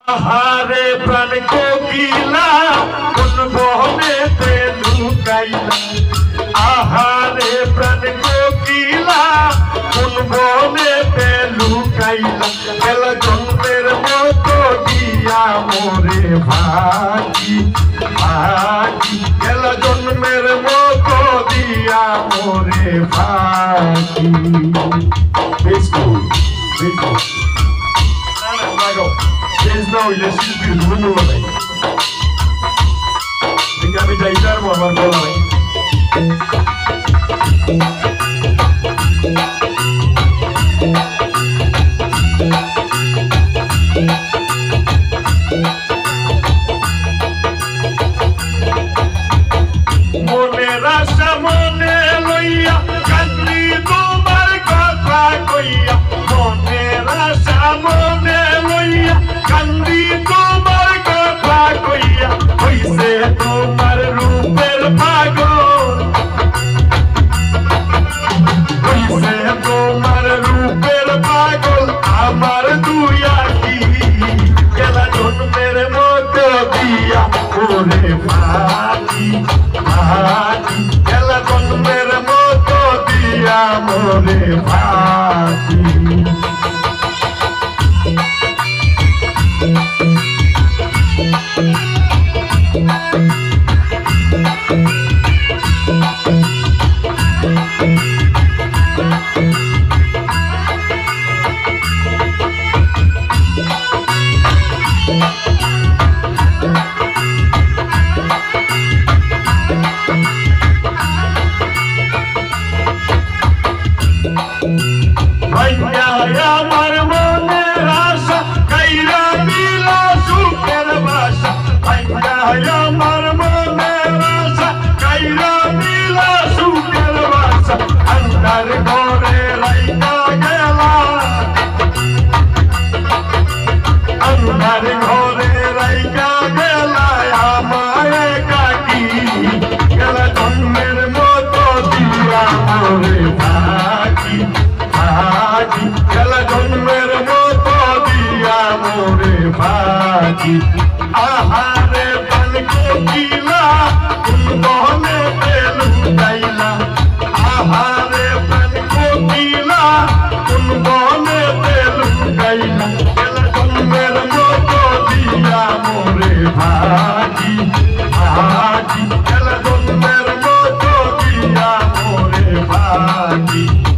আহারে প্রাণ কোকিলা কোন বনেতে লুকাইলা আহারে প্রাণ কোকিলা কোন বনেতে লুকাইলা গেল জন্মের মতো দিয়া মোরে ভাগি ভাগি গেল জন্মের মতো দিয়া মোরে ভাগি No, ya sí, muy bien. Venga, me ya irá, mamá, no la Mone rasa mone loya, kanni tomar kotha koiya. Mone rasa mone loya, kanni tomar kotha koiya. Hoise tomar ruper pagol, hoise tomar ruper pagol. Amar duya ki, kela jonmer moto diya ore bhagi. Kela জন্মের মতো দিয়া মোরে ভাগি আমার মনের আশা কাইরা দিলা সুখের বাসা আমার মনের আশা কাইরা দিলা সুখের বাসা আন্ধার ঘরে রাইকা গেলা আন্ধার ঘরে রাইকা গেলা আমায় কাকি গেলা জন্মের মতো দিয়া মোরে ভাগি ভাগি গেলা জন্মের মতো দিয়া মোরে ভাগি আহারে প্রাণ কোকিলা